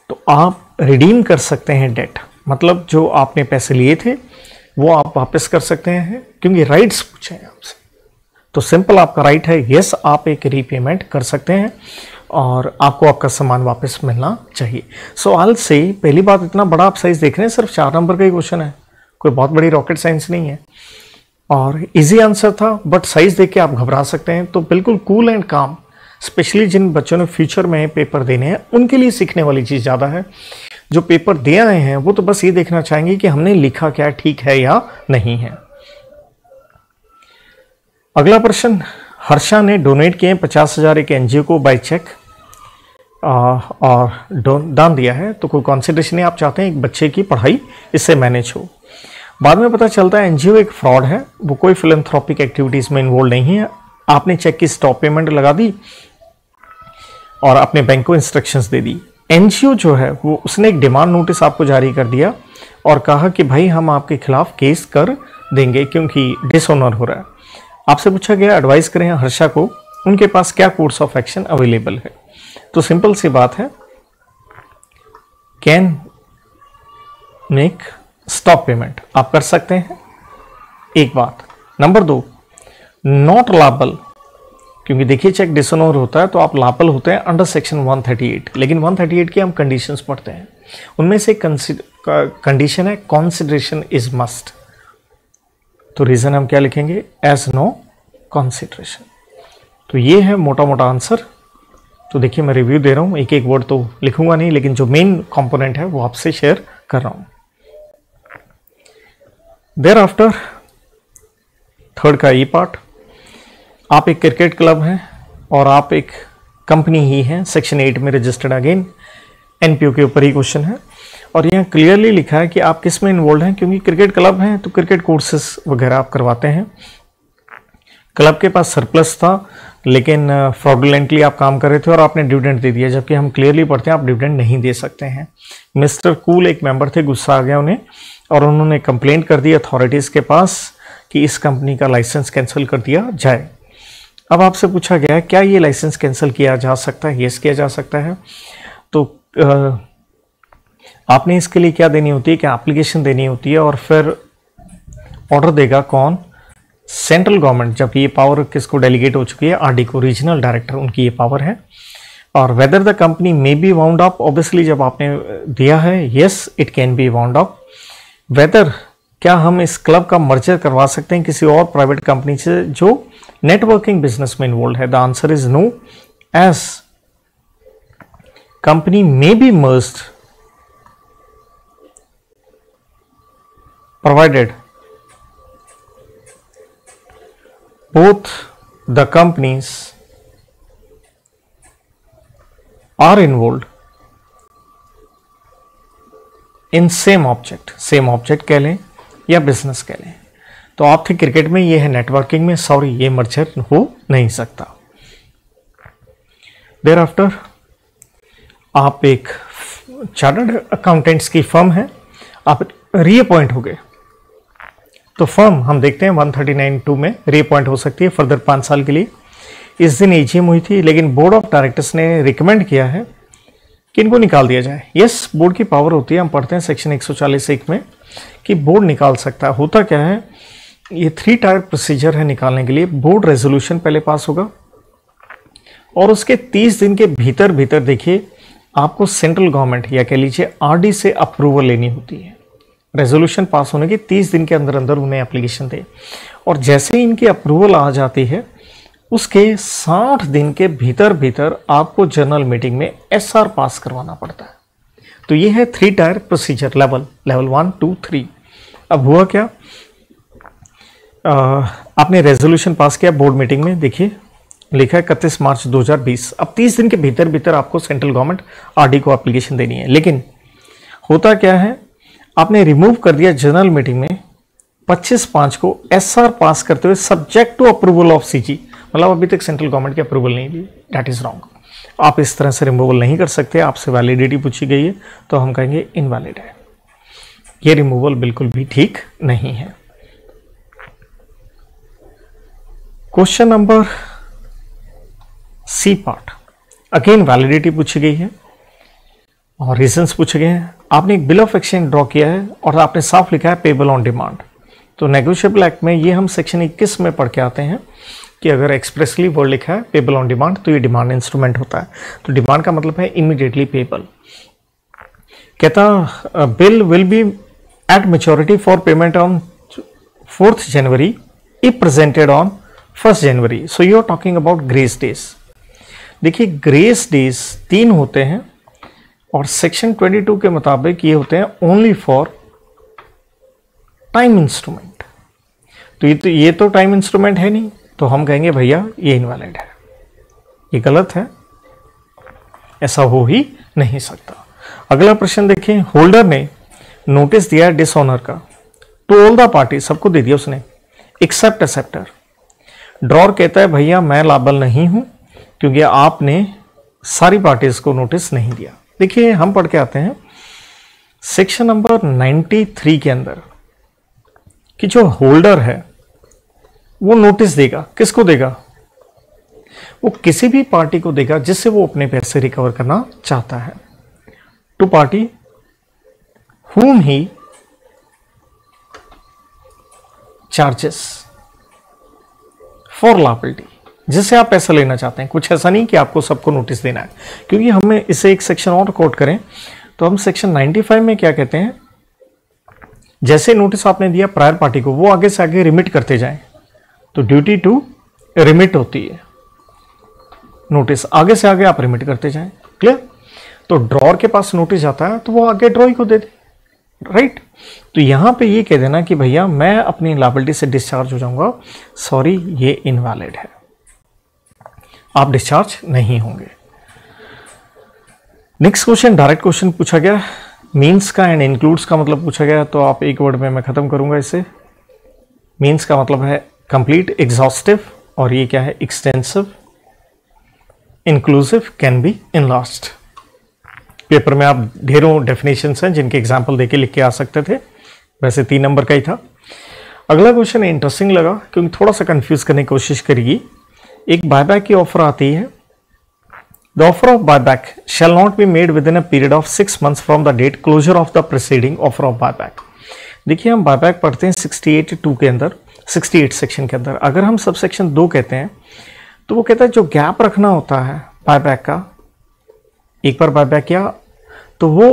तो आप रिडीम कर सकते हैं डेट, मतलब जो आपने पैसे लिए थे वो आप वापस कर सकते हैं, क्योंकि राइट्स पूछे हैं आपसे। तो सिंपल आपका राइट है यस, आप एक रीपेमेंट कर सकते हैं और आपको आपका सामान वापस मिलना चाहिए। सवाल से पहली बात, इतना बड़ा आप साइज देख रहे हैं, सिर्फ 4 नंबर का ही क्वेश्चन है, कोई बहुत बड़ी रॉकेट साइंस नहीं है, और इजी आंसर था, बट साइज देख के आप घबरा सकते हैं। तो बिल्कुल कूल एंड काम, स्पेशली जिन बच्चों ने फ्यूचर में पेपर देने हैं उनके लिए सीखने वाली चीज़ ज़्यादा है। जो पेपर दे आए हैं वो तो बस ये देखना चाहेंगे कि हमने लिखा क्या ठीक है या नहीं है। अगला प्रश्न, हर्षा ने डोनेट किए 50,000 एक एनजीओ को बाय चेक और दान दिया है। तो कोई कॉन्सिडरेशन नहीं, आप चाहते हैं एक बच्चे की पढ़ाई इससे मैनेज हो। बाद में पता चलता है एनजीओ एक फ्रॉड है, वो कोई फिलैंथ्रोपिक एक्टिविटीज में इन्वॉल्व नहीं है। आपने चेक की स्टॉप पेमेंट लगा दी और अपने बैंक को इंस्ट्रक्शंस दे दी। एनजीओ जो है वो उसने एक डिमांड नोटिस आपको जारी कर दिया और कहा कि भाई हम आपके खिलाफ केस कर देंगे क्योंकि डिसऑनर हो रहा है। आपसे पूछा गया एडवाइस करें हर्षा को, उनके पास क्या कोर्स ऑफ एक्शन अवेलेबल है। तो सिंपल सी बात है, कैन मेक स्टॉप पेमेंट आप कर सकते हैं, एक बात। नंबर 2, नॉट लायबल, क्योंकि देखिए चेक डिसऑनर होता है तो आप लायबल होते हैं अंडर सेक्शन 138, लेकिन 138 की हम कंडीशंस पढ़ते हैं, उनमें से कंडीशन है कंसिडरेशन इज मस्ट। तो रीजन हम क्या लिखेंगे, एज नो कंसिडरेशन। तो ये है मोटा मोटा आंसर। तो देखिए मैं रिव्यू दे रहा हूं, एक एक वर्ड तो लिखूंगा नहीं, लेकिन जो मेन कंपोनेंट है वो आपसे शेयर कर रहा हूं। देयर आफ्टर थर्ड का ये पार्ट, आप एक क्रिकेट क्लब हैं और आप एक कंपनी ही हैं, सेक्शन 8 में रजिस्टर्ड, अगेन एनपीओ के ऊपर ही क्वेश्चन है और यहाँ क्लियरली लिखा है कि आप किस में इन्वॉल्व हैं, क्योंकि क्रिकेट क्लब हैं तो क्रिकेट कोर्सेस वगैरह आप करवाते हैं। क्लब के पास सरप्लस था लेकिन फ्रॉडुलेंटली आप काम कर रहे थे और आपने डिविडेंड दे दिया, जबकि हम क्लियरली पढ़ते हैं आप डिविडेंड नहीं दे सकते हैं। मिस्टर कूल एक मेंबर थे, गुस्सा आ गया उन्हें और उन्होंने कंप्लेंट कर दी अथॉरिटीज़ के पास कि इस कंपनी का लाइसेंस कैंसिल कर दिया जाए। अब आपसे पूछा गया है क्या ये लाइसेंस कैंसिल किया जा सकता है, यस किया जा सकता है। तो आपने इसके लिए क्या देनी होती है, क्या एप्लीकेशन देनी होती है और फिर ऑर्डर देगा कौन, सेंट्रल गवर्नमेंट। जब ये पावर किसको डेलीगेट हो चुकी है, आरडी को, रीजनल डायरेक्टर, उनकी ये पावर है। और whether the company may be wound up, obviously जब आपने दिया है yes it can be wound up. Whether क्या हम इस क्लब का मर्जर करवा सकते हैं किसी और प्राइवेट कंपनी से जो नेटवर्किंग बिजनेस में इन्वॉल्व है, the answer is no, as company may be merged provided both the companies are involved in same object कह लें या बिजनेस कह लें। तो आप थे क्रिकेट में, ये है नेटवर्किंग में, सॉरी ये मर्जर हो नहीं सकता। देयर आफ्टर आप एक चार्टर्ड अकाउंटेंट्स की फर्म है, आप रीअपॉइंट हो गए तो फर्म हम देखते हैं 139(2) में रीअपॉइंट हो सकती है फर्दर 5 साल के लिए। इस दिन एजीएम हुई थी लेकिन बोर्ड ऑफ डायरेक्टर्स ने रिकमेंड किया है कि इनको निकाल दिया जाए। यस, बोर्ड की पावर होती है, हम पढ़ते हैं सेक्शन 140(1) में कि बोर्ड निकाल सकता है। होता क्या है, ये 3 टायर प्रोसीजर है निकालने के लिए। बोर्ड रेजोल्यूशन पहले पास होगा और उसके 30 दिन के भीतर देखिए आपको सेंट्रल गवर्नमेंट या कह लीजिए आरडी से अप्रूवल लेनी होती है। रेजोल्यूशन पास होने के 30 दिन के अंदर उन्हें एप्लीकेशन दे और जैसे ही इनकी अप्रूवल आ जाती है उसके 60 दिन के भीतर आपको जनरल मीटिंग में एसआर पास करवाना पड़ता है। तो ये है 3 टायर प्रोसीजर, लेवल 1, 2, 3। अब हुआ क्या, आपने रेजोल्यूशन पास किया बोर्ड मीटिंग में, देखिए लिखा है 31 मार्च 2020। अब 30 दिन के भीतर आपको सेंट्रल गवर्नमेंट आरडी को एप्लीकेशन देनी है। लेकिन होता क्या है, आपने रिमूव कर दिया जनरल मीटिंग में 25/5 को एसआर पास करते हुए subject to approval of CG, मतलब अभी तक सेंट्रल गवर्नमेंट की अप्रूवल नहीं दी। दैट इज रॉन्ग, आप इस तरह से रिमूवल नहीं कर सकते। आपसे वैलिडिटी पूछी गई है तो हम कहेंगे इनवैलिड है, ये रिमूवल बिल्कुल भी ठीक नहीं है। Question number C part, again validity पूछी गई है और रीजंस पूछे गए हैं। आपने एक बिल ऑफ एक्सचेंज ड्रॉ किया है और आपने साफ लिखा है पेबल ऑन डिमांड। तो नेगोशिएबल एक्ट में ये हम सेक्शन 21 में पढ़ के आते हैं कि अगर एक्सप्रेसली वर्ड लिखा है पेबल ऑन डिमांड तो ये डिमांड इंस्ट्रूमेंट होता है। तो डिमांड का मतलब है इमीडिएटली पेबल। कहता bill will be at maturity for payment on 4th January if presented on 1st January. So you are talking about grace days. देखिए ग्रेस डेज 3 होते हैं और सेक्शन 22 के मुताबिक ये होते हैं ओनली फॉर टाइम इंस्ट्रूमेंट। तो ये तो टाइम इंस्ट्रूमेंट है नहीं, तो हम कहेंगे भैया ये इनवैलिड है, ये गलत है, ऐसा हो ही नहीं सकता। अगला प्रश्न देखें, होल्डर ने नोटिस दिया डिसऑनर का टू ऑल द पार्टी, सबको दे दिया उसने, एक्सेप्ट एक्सेप्टर। ड्रॉर कहता है भैया मैं लायबल नहीं हूं क्योंकि आपने सारी पार्टीज को नोटिस नहीं दिया। देखिए हम पढ़ के आते हैं सेक्शन नंबर 93 के अंदर कि जो होल्डर है वो नोटिस देगा, किसको देगा? वो किसी भी पार्टी को देगा जिससे वो अपने पैसे रिकवर करना चाहता है। To party whom he charges for liability, जिससे आप पैसा लेना चाहते हैं। कुछ ऐसा नहीं कि आपको सबको नोटिस देना है, क्योंकि हमें इसे एक सेक्शन और कोट करें तो हम सेक्शन 95 में क्या कहते हैं, जैसे नोटिस आपने दिया प्रायर पार्टी को, वो आगे से आगे रिमिट करते जाएं, तो ड्यूटी टू रिमिट होती है। नोटिस आगे से आगे आप रिमिट करते जाएं। क्लियर? तो ड्रॉर के पास नोटिस जाता है तो वो आगे ड्रॉई को दे दे, राइट? तो यहां पे ये कह देना कि भैया मैं अपनी लायबिलिटी से डिस्चार्ज हो जाऊंगा, सॉरी ये इनवैलिड है, आप डिस्चार्ज नहीं होंगे। नेक्स्ट क्वेश्चन डायरेक्ट क्वेश्चन पूछा गया, मीन्स का एंड इंक्लूड्स का मतलब पूछा गया, तो आप एक वर्ड में मैं खत्म करूंगा इसे। मीन्स का मतलब है कंप्लीट, एग्जॉस्टिव, और ये क्या है? Extensive. Inclusive can be enlarged. Paper में आप ढेरों डेफिनेशंस हैं जिनके एग्जाम्पल देके लिख के आ सकते थे, वैसे 3 नंबर का ही था। अगला क्वेश्चन इंटरेस्टिंग लगा क्योंकि थोड़ा सा कंफ्यूज करने की कोशिश करेगी। एक बायबैक की ऑफर आती है, the offer of buyback shall not be made within a period of 6 months from the date closure of the preceding offer of buyback. देखिए हम बायबैक पढ़ते हैं 68(2) के अंदर, 68 सेक्शन के अंदर। अगर हम सब सेक्शन 2 कहते हैं तो वो कहता है जो गैप रखना होता है बायबैक का, एक बार बायबैक किया तो वो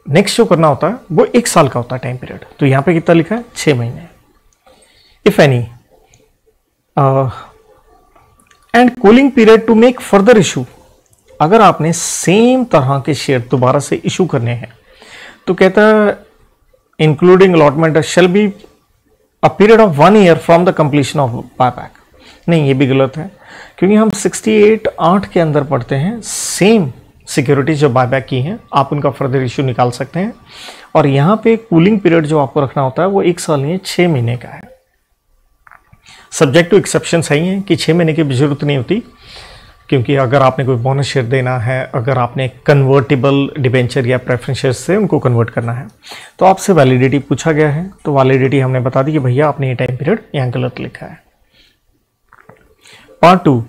नेक्स्ट जो करना होता है वो 1 साल का होता है टाइम पीरियड। तो यहां पे कितना लिखा है? 6 महीने। If any and cooling period to make further issue, अगर आपने सेम तरह के शेयर दोबारा से इशू करने हैं तो कहता है including allotment shall be a period of 1 year from the completion of buyback. नहीं, ये भी गलत है क्योंकि हम 68(8) के अंदर पढ़ते हैं सेम सिक्योरिटीज जो बायबैक की हैं आप उनका फर्दर इश्यू निकाल सकते हैं, और यहां पे कूलिंग पीरियड जो आपको रखना होता है वो 1 साल नहीं, 6 महीने का है। सब्जेक्ट टू एक्सेप्शन सही है कि 6 महीने की जरूरत नहीं होती, क्योंकि अगर आपने कोई बोनस शेयर देना है, अगर आपने कन्वर्टेबल डिबेंचर या प्रेफरेंस शेयर से उनको कन्वर्ट करना है, तो आपसे वैलिडिटी पूछा गया है, तो वैलिडिटी हमने बता दी कि भैया आपने ये टाइम पीरियड यहाँ गलत लिखा है। पार्ट 2,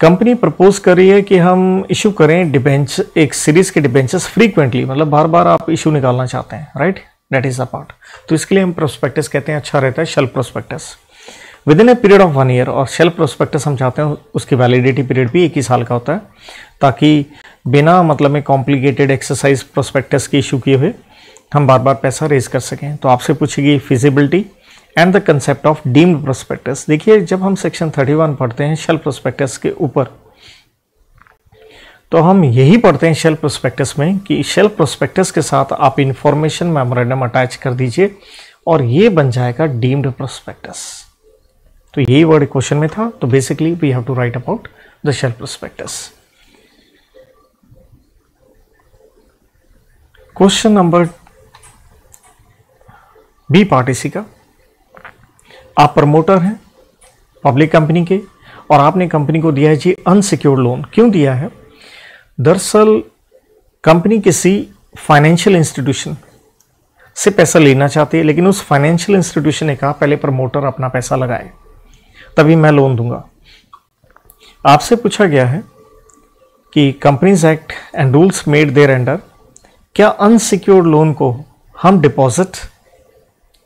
कंपनी प्रपोज कर रही है कि हम इशू करें डिबेंचर, एक सीरीज के डिबेंचर्स फ्रीक्वेंटली, मतलब बार बार आप इशू निकालना चाहते हैं, right? That is the part. तो इसके लिए हम प्रोस्पेक्टस कहते हैं, अच्छा रहता है shelf prospectus with in a period of 1 year, और शेल्फ प्रोस्पेक्टस हम चाहते हैं उसकी वैलिडिटी पीरियड भी 1 ही साल का होता है, ताकि बिना मतलब में कॉम्प्लिकेटेड एक्सरसाइज प्रोस्पेक्टस की इशू किए हुए हम बार बार पैसा रेज कर सकें। तो आपसे पूछेगी feasibility and the concept of deemed prospectus. देखिए जब हम सेक्शन 31 पढ़ते हैं शेल्फ प्रोस्पेक्टस के ऊपर, तो हम यही पढ़ते हैं शेल्फ प्रोस्पेक्टस में कि शेल्फ प्रोस्पेक्टस के साथ आप इंफॉर्मेशन मेमोरेंडम अटैच कर दीजिए और ये बन जाएगा डीम्ड प्रोस्पेक्टस। तो यही वर्ड क्वेश्चन में था, तो basically we have to write about the shelf prospectus. Question number B part इसी का, आप प्रमोटर हैं पब्लिक कंपनी के और आपने कंपनी को दिया है जी अनसिक्योर्ड लोन। क्यों दिया है? दरअसल कंपनी किसी फाइनेंशियल इंस्टीट्यूशन से पैसा लेना चाहती है, लेकिन उस फाइनेंशियल इंस्टीट्यूशन ने कहा पहले प्रमोटर अपना पैसा लगाए तभी मैं लोन दूंगा। आपसे पूछा गया है कि companies act and rules made thereunder, क्या अनसिक्योर्ड लोन को हम डिपॉजिट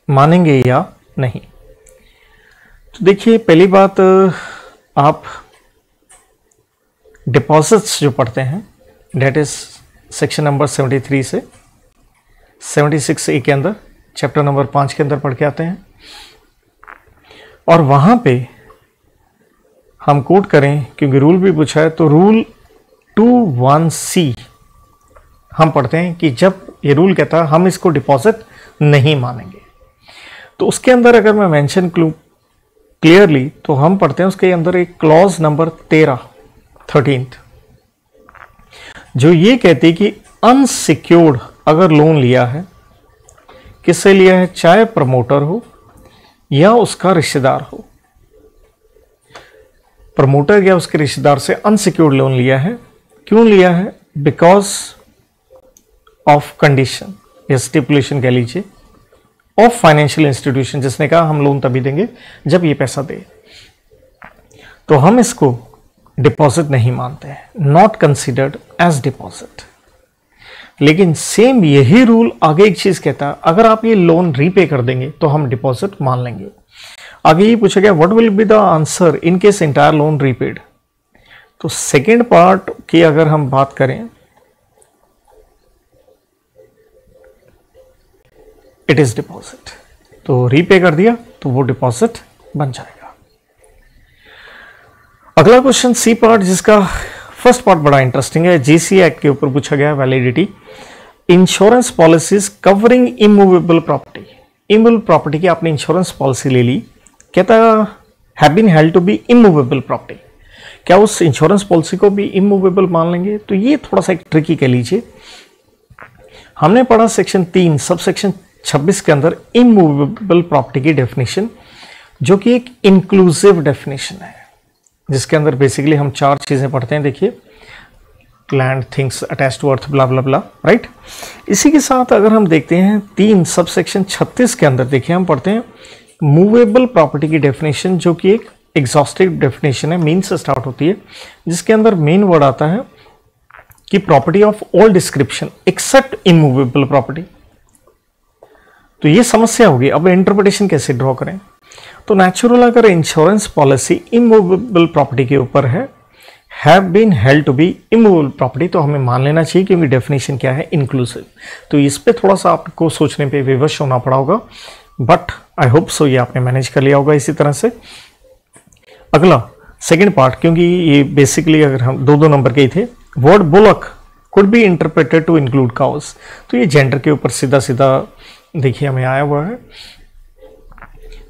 मानेंगे या नहीं? तो देखिए पहली बात, आप डिपॉजिट्स जो पढ़ते हैं डेट इज सेक्शन नंबर 73 से 76A के अंदर, चैप्टर नंबर 5 के अंदर पढ़ के आते हैं, और वहां पे हम कोट करें क्योंकि रूल भी पूछा है, तो रूल 21C हम पढ़ते हैं कि जब ये रूल कहता है हम इसको डिपॉजिट नहीं मानेंगे, तो उसके अंदर अगर मैं मेंशन क्लियरली तो हम पढ़ते हैं उसके अंदर एक क्लॉज नंबर 13 जो ये कहती है कि अनसिक्योर्ड अगर लोन लिया है किससे लिया है, चाहे प्रमोटर हो या उसका रिश्तेदार हो। प्रमोटर या उसके रिश्तेदार से अनसिक्योर्ड लोन लिया है। क्यों लिया है, बिकॉज ऑफ कंडीशन या स्टिपुलेशन कह लीजिए ऑफ फाइनेंशियल इंस्टीट्यूशन, जिसने कहा हम लोन तभी देंगे जब ये पैसा दे, तो हम इसको डिपॉजिट नहीं मानते हैं, नॉट कंसिडर्ड एज डिपॉजिट। लेकिन सेम यही रूल आगे एक चीज कहता है, अगर आप ये लोन रीपे कर देंगे तो हम डिपॉजिट मान लेंगे। आगे ये पूछा गया what will be the answer in case entire loan repaid. तो सेकेंड पार्ट की अगर हम बात करें, इट इज डिपॉजिट, तो रीपे कर दिया तो वो डिपॉजिट बन जाएगा। अगला क्वेश्चन सी पार्ट, जिसका फर्स्ट पार्ट बड़ा इंटरेस्टिंग है। जीसी एक्ट के ऊपर पूछा गया validity, insurance policies covering immovable property. Immovable property की आपने इंश्योरेंस पॉलिसी ले ली, कहता have been held to be immovable property, क्या उस इंश्योरेंस पॉलिसी को भी इमूवेबल मान लेंगे? तो ये थोड़ा सा एक ट्रिकी कह लीजिए। हमने पढ़ा सेक्शन 3 सब सेक्शन 26 के अंदर इमूवेबल प्रॉपर्टी की डेफिनेशन, जो कि एक इंक्लूसिव डेफिनेशन है, जिसके अंदर बेसिकली हम 4 चीजें पढ़ते हैं। देखिए, land, things attach to earth, blah blah blah, right. इसी के साथ अगर हम देखते हैं 3 सब सेक्शन 36 के अंदर, देखिए हम पढ़ते हैं मूवेबल प्रॉपर्टी की डेफिनेशन, जो कि एक एग्जॉस्टिव डेफिनेशन है, मीन से स्टार्ट होती है, जिसके अंदर मेन वर्ड आता है कि property of all description except immovable property. तो ये समस्या होगी, अब इंटरप्रिटेशन कैसे ड्रॉ करें? तो नेचुरल अगर इंश्योरेंस पॉलिसी इमूवेबल प्रॉपर्टी के ऊपर है, have been held to be immovable property, तो हमें मान लेना चाहिए, क्योंकि डेफिनेशन क्या है, इंक्लूसिव। तो इस पे थोड़ा सा आपको सोचने पे विवश होना पड़ा होगा, बट आई होप सो ये आपने मैनेज कर लिया होगा इसी तरह से। अगला सेकेंड पार्ट, क्योंकि ये बेसिकली अगर हम 2-2 नंबर के ही थे, word bullock could be interpreted to include cows, तो ये जेंडर के ऊपर सीधा सीधा देखिए हमें आया हुआ है।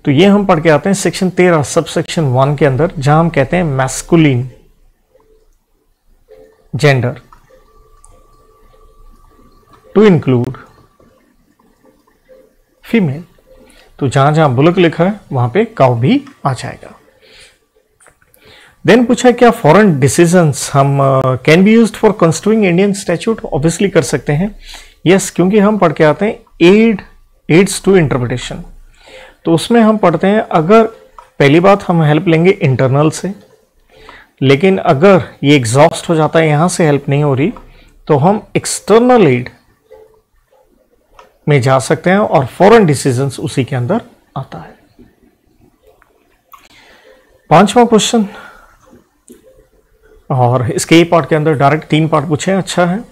तो ये हम पढ़ के आते हैं सेक्शन 13 सब सेक्शन 1 के अंदर, जहां हम कहते हैं masculine gender to include female. तो जहां जहां बुलक लिखा है वहां पे काउ भी आ जाएगा। देन पूछा क्या फॉरेन डिसीजंस हम can be used for construing Indian statute? Obviously कर सकते हैं, यस, क्योंकि हम पढ़ के आते हैं एड्स टू इंटरप्रिटेशन। तो उसमें हम पढ़ते हैं, अगर पहली बात हम हेल्प लेंगे इंटरनल से, लेकिन अगर ये एग्जॉस्ट हो जाता है, यहां से हेल्प नहीं हो रही, तो हम एक्सटर्नल एड में जा सकते हैं और फॉरेन डिसीजंस उसी के अंदर आता है। 5वां क्वेश्चन, और इसके ही पार्ट के अंदर डायरेक्ट 3 पार्ट पूछे हैं, अच्छा है,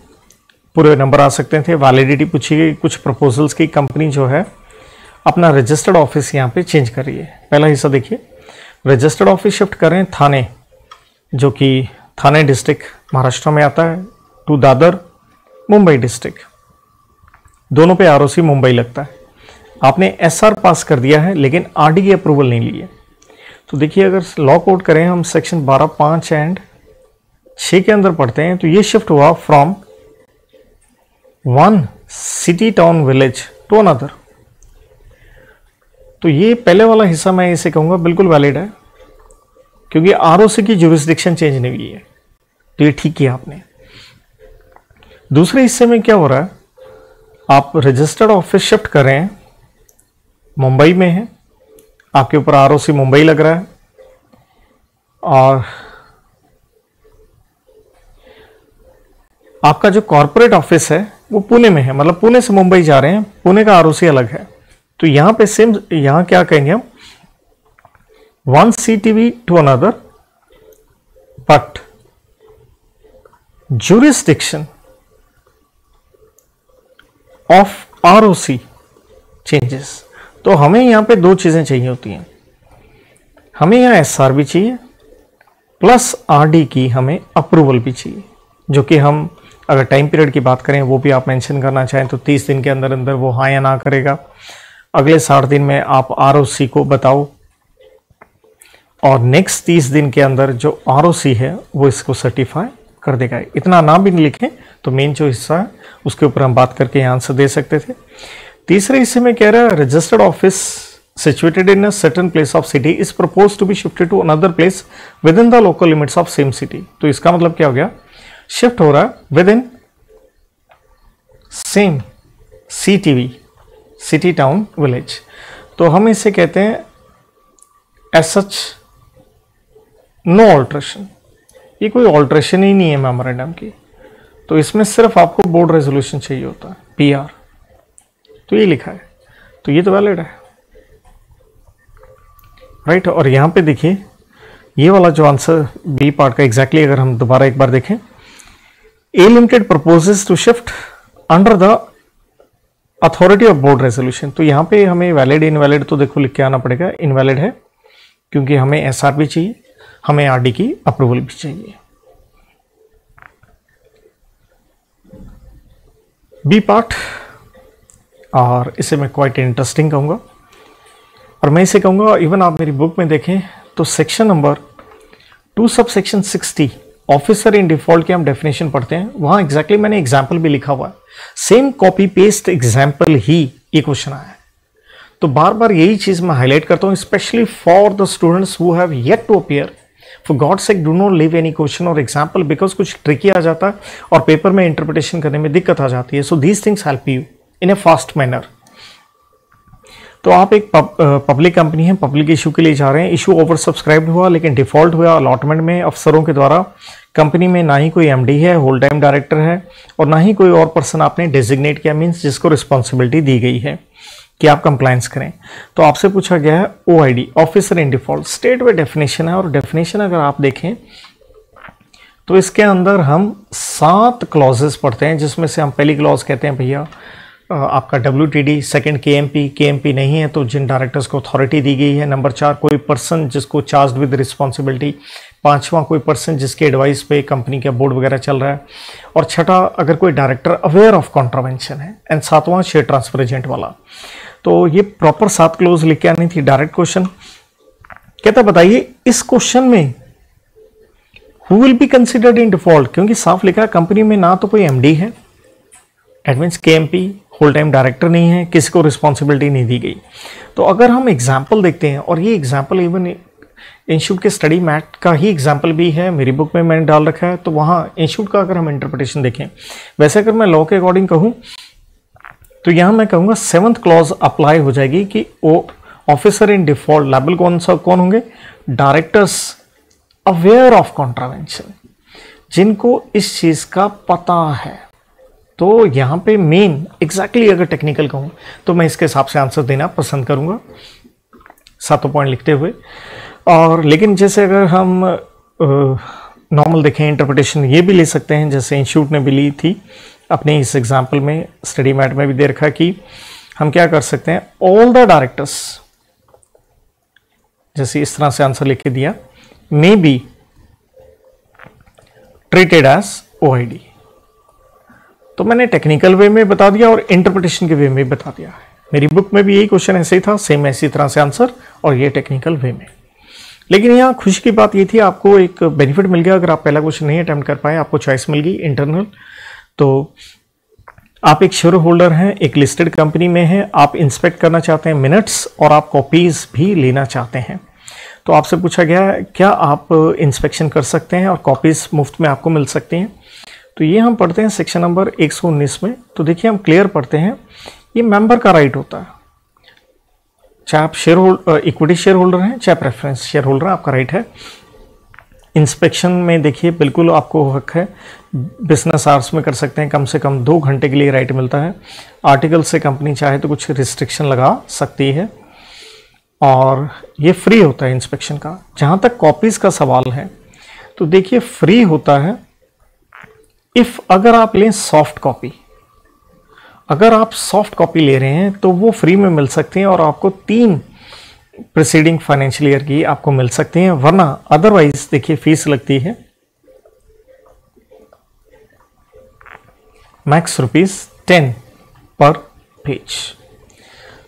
पूरे नंबर आ सकते थे। वैलिडिटी पूछी गई, कुछ प्रपोजल्स की कंपनी जो है अपना रजिस्टर्ड ऑफिस यहाँ पे चेंज कर रही है। पहला हिस्सा देखिए, रजिस्टर्ड ऑफिस शिफ्ट कर रहे हैं थाने, जो कि थाने डिस्ट्रिक्ट महाराष्ट्र में आता है, टू दादर मुंबई डिस्ट्रिक्ट, दोनों पे आरओसी मुंबई लगता है। आपने एसआर पास कर दिया है, लेकिन आरडी की अप्रूवल नहीं ली है। तो देखिए, अगर लॉ कोड करें हम सेक्शन 12, 5 एंड 6 के अंदर पढ़ते हैं, तो ये शिफ्ट हुआ from one city town village to another. तो ये पहले वाला हिस्सा मैं इसे कहूंगा बिल्कुल वैलिड है, क्योंकि आरओसी की जुरिस्डिक्शन चेंज नहीं हुई है, तो ये ठीक किया आपने। दूसरे हिस्से में क्या हो रहा है, आप रजिस्टर्ड ऑफिस शिफ्ट कर रहे हैं, मुंबई में है, आपके ऊपर आरओसी मुंबई लग रहा है, और आपका जो कॉर्पोरेट ऑफिस है वो पुणे में है, मतलब पुणे से मुंबई जा रहे हैं, पुणे का आरओसी अलग है। तो यहां पे सेम, यहां क्या कहेंगे हम, one city to another, but jurisdiction of ROC changes. तो हमें यहां पे 2 चीजें चाहिए होती हैं, हमें यहां एसआर भी चाहिए प्लस आरडी की हमें अप्रूवल भी चाहिए, जो कि हम अगर टाइम पीरियड की बात करें वो भी आप मेंशन करना चाहें तो 30 दिन के अंदर अंदर वो हाँ या ना करेगा। अगले 60 दिन में आप आरओसी को बताओ, और नेक्स्ट 30 दिन के अंदर जो आरओसी है वो इसको सर्टिफाई कर देगा। इतना नाम भी नहीं लिखें तो मेन जो हिस्सा है उसके ऊपर हम बात करके यहाँ आंसर दे सकते थे। तीसरे हिस्से में कह रहा है registered office situated in a certain place of city is proposed to be shifted to another place within the local limits of same city। तो इसका मतलब क्या हो गया, शिफ्ट हो रहा है with in same CTV, city town village. तो हम इसे कहते हैं एज सच नो ऑल्ट्रेशन, ये कोई ऑल्ट्रेशन ही नहीं है मेमोरेंडम की, तो इसमें सिर्फ आपको बोर्ड रेजोल्यूशन चाहिए होता है, PR। तो ये लिखा है, तो ये तो वैलिड है, राइट। और यहां पे देखिए ये वाला जो आंसर बी पार्ट का एग्जैक्टली अगर हम दोबारा एक बार देखें, A limited proposes to shift under the authority of board resolution. तो यहां पे हमें वैलिड इनवैलिड तो देखो लिख के आना पड़ेगा, इनवैलिड है क्योंकि हमें SR भी चाहिए, हमें RD की अप्रूवल भी चाहिए। बी पार्ट, और इसे मैं क्वाइट इंटरेस्टिंग कहूंगा, और मैं इसे कहूंगा इवन आप मेरी बुक में देखें तो section number 2 sub section 60 officer in default की हम डेफिनेशन पढ़ते हैं, वहां एग्जैक्टली मैंने एग्जाम्पल भी लिखा हुआ है, सेम कॉपी पेस्ट एग्जाम्पल ही ये क्वेश्चन आया है। तो बार बार यही चीज मैं हाईलाइट करता हूं, specially for the students who have yet to appear, for God sake do not leave any question और एग्जाम्पल, बिकॉज कुछ ट्रिकी आ जाता है और पेपर में इंटरप्रिटेशन करने में दिक्कत आ जाती है। So these things help you in A fast manner. तो आप एक पब्लिक कंपनी है, पब्लिक इशू के लिए जा रहे हैं, इशू ओवर सब्सक्राइब्ड हुआ लेकिन डिफॉल्ट हुआ अलॉटमेंट में अफसरों के द्वारा। कंपनी में ना ही कोई MD है, होल टाइम डायरेक्टर है, और ना ही कोई और पर्सन आपने डेजिग्नेट किया, मीन्स जिसको रिस्पॉन्सिबिलिटी दी गई है कि आप कंप्लायंस करें। तो आपसे पूछा गया है OID, officer in default, state way definition है, और डेफिनेशन अगर आप देखें तो इसके अंदर हम 7 क्लॉजेस पढ़ते हैं, जिसमें से हम पहली क्लॉज कहते हैं भैया आपका WTD, सेकंड KMP नहीं है तो जिन डायरेक्टर्स को अथॉरिटी दी गई है, नंबर 4 कोई पर्सन जिसको चार्ज विद रिस्पॉन्सिबिलिटी, 5वां कोई पर्सन जिसके एडवाइस पे कंपनी का बोर्ड वगैरह चल रहा है, और 6ठा अगर कोई डायरेक्टर अवेयर ऑफ कॉन्ट्रावेंशन है, एंड 7वां शेयर ट्रांसफर एजेंट वाला। तो ये प्रॉपर 7 क्लोज लिख के आनी थी। डायरेक्ट क्वेश्चन कहता बताइए इस क्वेश्चन में who will be considered in default, क्योंकि साफ लिखा है कंपनी में ना तो कोई MD है, at means KMP whole time director नहीं है, किसी को रिस्पॉन्सिबिलिटी नहीं दी गई। तो अगर हम एग्जाम्पल देखते हैं, और ये एग्जाम्पल इवन इंस्टीट्यूट के स्टडी मैट का ही एग्जाम्पल भी है, मेरी बुक में मैंने डाल रखा है, तो वहाँ इंस्टीट्यूट का अगर हम इंटरप्रिटेशन देखें, वैसे अगर मैं लॉ के अकॉर्डिंग कहूँ तो यहाँ मैं कहूँगा 7th क्लॉज अप्लाई हो जाएगी कि ऑफिसर इन डिफॉल्ट लायबल कौन होंगे, डायरेक्टर्स अवेयर ऑफ कॉन्ट्रावेंशन, जिनको इस चीज का पता है। तो यहाँ पे मेन एग्जैक्टली अगर टेक्निकल कहूँ तो मैं इसके हिसाब से आंसर देना पसंद करूँगा 7 पॉइंट लिखते हुए। और लेकिन जैसे अगर हम नॉर्मल देखें इंटरप्रिटेशन ये भी ले सकते हैं, जैसे इंस्टीट्यूट ने भी ली थी अपने इस एग्जाम्पल में, स्टडी मैट में भी दे रखा कि हम क्या कर सकते हैं, ऑल द डायरेक्टर्स, जैसे इस तरह से आंसर लिख के दिया, may be treated as OID। तो मैंने टेक्निकल वे में बता दिया और इंटरप्रिटेशन के वे में बता दिया है। मेरी बुक में भी यही क्वेश्चन ऐसे ही था, सेम ऐसी तरह से आंसर, और ये टेक्निकल वे में। लेकिन यहाँ खुशी की बात ये थी, आपको एक बेनिफिट मिल गया, अगर आप पहला क्वेश्चन नहीं अटेम्प्ट कर पाए, आपको चॉइस मिल गई इंटरनल। तो आप एक शेयर होल्डर हैं, एक लिस्टेड कंपनी में हैं, आप इंस्पेक्ट करना चाहते हैं मिनट्स, और आप कॉपीज भी लेना चाहते हैं। तो आपसे पूछा गया क्या आप इंस्पेक्शन कर सकते हैं और कॉपीज मुफ्त में आपको मिल सकती हैं। तो ये हम पढ़ते हैं सेक्शन नंबर 119 में। तो देखिए हम क्लियर पढ़ते हैं, ये मेंबर का राइट होता है, चाहे आप share holder equity share holder हैं, चाहे प्रेफरेंस शेयर होल्डर, आपका राइट है। इंस्पेक्शन में देखिए बिल्कुल आपको हक है, बिजनेस आवर्स में कर सकते हैं, कम से कम 2 घंटे के लिए राइट मिलता है। आर्टिकल से कंपनी चाहे तो कुछ रिस्ट्रिक्शन लगा सकती है, और ये फ्री होता है इंस्पेक्शन का। जहां तक कॉपीज का सवाल है तो देखिए फ्री होता है इफ अगर आप लें सॉफ्ट कॉपी, अगर आप सॉफ्ट कॉपी ले रहे हैं तो वो फ्री में मिल सकती हैं, और आपको 3 प्रीसीडिंग फाइनेंशियल ईयर की आपको मिल सकती हैं, वरना अदरवाइज देखिए फीस लगती है मैक्स ₹10 पर पेज।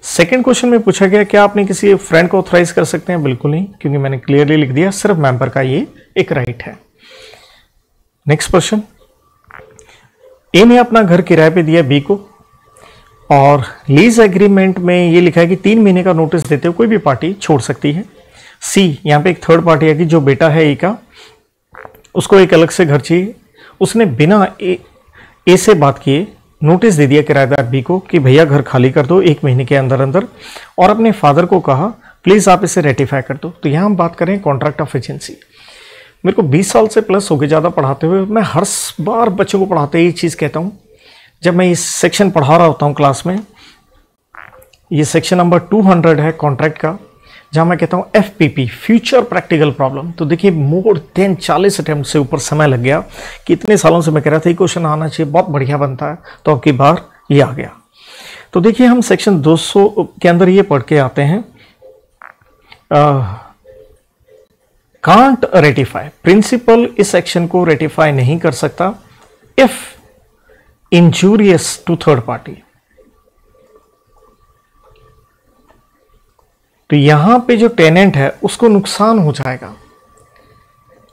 सेकेंड क्वेश्चन में पूछा गया क्या आपने किसी फ्रेंड को ऑथराइज कर सकते हैं, बिल्कुल नहीं, क्योंकि मैंने क्लियरली लिख दिया सिर्फ मेंबर का ये एक राइट है। नेक्स्ट क्वेश्चन, ए ने अपना घर किराए पे दिया बी को, और लीज एग्रीमेंट में ये लिखा है कि 3 महीने का नोटिस देते हुए कोई भी पार्टी छोड़ सकती है। सी, यहाँ पे एक थर्ड पार्टी है कि जो बेटा है ए का, उसको एक अलग से घर चाहिए, उसने बिना ए से बात किए नोटिस दे दिया किराएदार बी को कि भैया घर खाली कर दो 1 महीने के अंदर अंदर, और अपने फादर को कहा प्लीज आप इसे रेटिफाई कर दो। तो यहाँ हम बात करें कॉन्ट्रैक्ट ऑफ एजेंसी। मेरे को 20 साल से प्लस हो गए ज़्यादा पढ़ाते हुए, मैं हर बार बच्चों को पढ़ाते ये चीज़ कहता हूँ, जब मैं इस सेक्शन पढ़ा रहा होता हूँ क्लास में, ये सेक्शन नंबर 200 है कॉन्ट्रैक्ट का, जहाँ मैं कहता हूँ FPP, फ्यूचर प्रैक्टिकल प्रॉब्लम। तो देखिए मोर देन 40 अटेम्प्ट से ऊपर समय लग गया कि इतने सालों से मैं कह रहा था ये क्वेश्चन आना चाहिए, बहुत बढ़िया बनता है, तो अब की बार ये आ गया। तो देखिए हम सेक्शन 200 के अंदर ये पढ़ के आते हैं, कांट रेटिफाई, प्रिंसिपल इस एक्शन को रेटिफाई नहीं कर सकता if injurious to third party. तो यहां पे जो टेनेंट है उसको नुकसान हो जाएगा।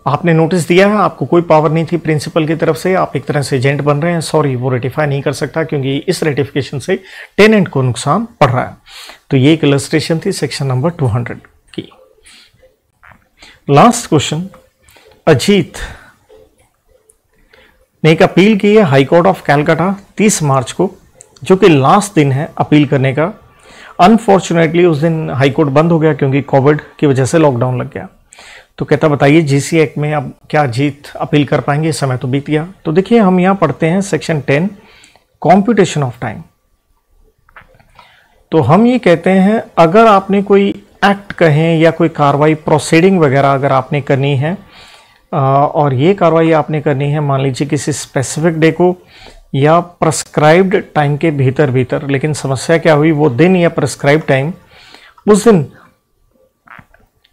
आपने नोटिस दिया है, आपको कोई पावर नहीं थी प्रिंसिपल की तरफ से, आप एक तरह से एजेंट बन रहे हैं, सॉरी वो रेटिफाई नहीं कर सकता क्योंकि इस रेटिफिकेशन से टेनेंट को नुकसान पड़ रहा है। तो ये एक इलस्ट्रेशन थी सेक्शन नंबर 200 की। लास्ट क्वेश्चन, अजीत ने एक अपील की है हाई कोर्ट ऑफ कैलकाटा 30 मार्च को, जो कि लास्ट दिन है अपील करने का। अनफॉर्चुनेटली उस दिन हाई कोर्ट बंद हो गया क्योंकि कोविड की वजह से लॉकडाउन लग गया। तो कहता बताइए GC एक्ट में अब क्या अजीत अपील कर पाएंगे, समय तो बीत गया। तो देखिए हम यहां पढ़ते हैं सेक्शन 10 कॉम्प्यूटेशन ऑफ टाइम। तो हम ये कहते हैं अगर आपने कोई एक्ट कहें या कोई कार्रवाई प्रोसीडिंग वगैरह अगर आपने करनी है, और ये कार्रवाई आपने करनी है मान लीजिए किसी स्पेसिफिक डे को या प्रेस्क्राइब्ड टाइम के भीतर, लेकिन समस्या क्या हुई, वो दिन या प्रेस्क्राइब्ड टाइम उस दिन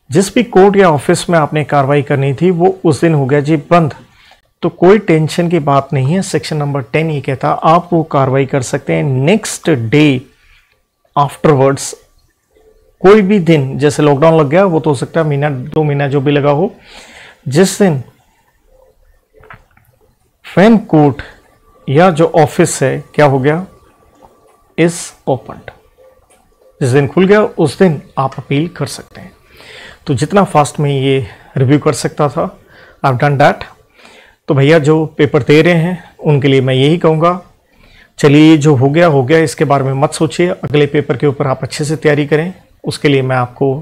जिस भी कोर्ट या ऑफिस में आपने कार्रवाई करनी थी वो उस दिन हो गया जी बंद। तो कोई टेंशन की बात नहीं है, सेक्शन नंबर 10 ये कहता आप वो कार्रवाई कर सकते हैं नेक्स्ट डे आफ्टरवर्ड्स, कोई भी दिन, जैसे लॉकडाउन लग गया वो तो हो सकता है महीना 2 महीना जो भी लगा हो, जिस दिन फैन कोर्ट या जो ऑफिस है क्या हो गया इज ओपन्ड, जिस दिन खुल गया उस दिन आप अपील कर सकते हैं। तो जितना फास्ट में ये रिव्यू कर सकता था आई हैव डन दैट। तो भैया जो पेपर दे रहे हैं उनके लिए मैं यही कहूँगा, चलिए जो हो गया, इसके बारे में मत सोचिए, अगले पेपर के ऊपर आप अच्छे से तैयारी करें। उसके लिए मैं आपको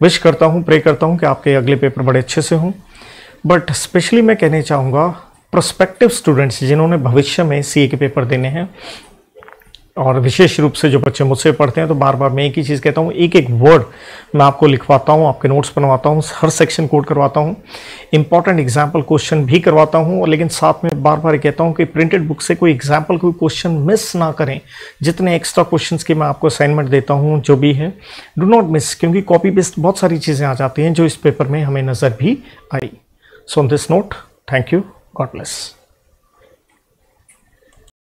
विश करता हूँ, प्रे करता हूँ कि आपके अगले पेपर बड़े अच्छे से हों। बट स्पेशली मैं कहना चाहूँगा प्रोस्पेक्टिव स्टूडेंट्स जिन्होंने भविष्य में CA के पेपर देने हैं, और विशेष रूप से जो बच्चे मुझसे पढ़ते हैं, तो बार बार मैं एक ही चीज़ कहता हूँ, एक एक वर्ड मैं आपको लिखवाता हूँ, आपके नोट्स बनवाता हूँ, हर सेक्शन कोड करवाता हूँ, इंपॉर्टेंट एग्जाम्पल क्वेश्चन भी करवाता हूँ, और लेकिन साथ में बार बार कहता हूँ कि प्रिंटेड बुक से कोई एग्जाम्पल कोई क्वेश्चन मिस ना करें। जितने एक्स्ट्रा क्वेश्चन की मैं आपको असाइनमेंट देता हूँ जो भी है, डू नॉट मिस, क्योंकि कॉपी पेस्ट बहुत सारी चीज़ें आ जाती हैं जो इस पेपर में हमें नज़र भी आई। So on this note, thank you, God bless.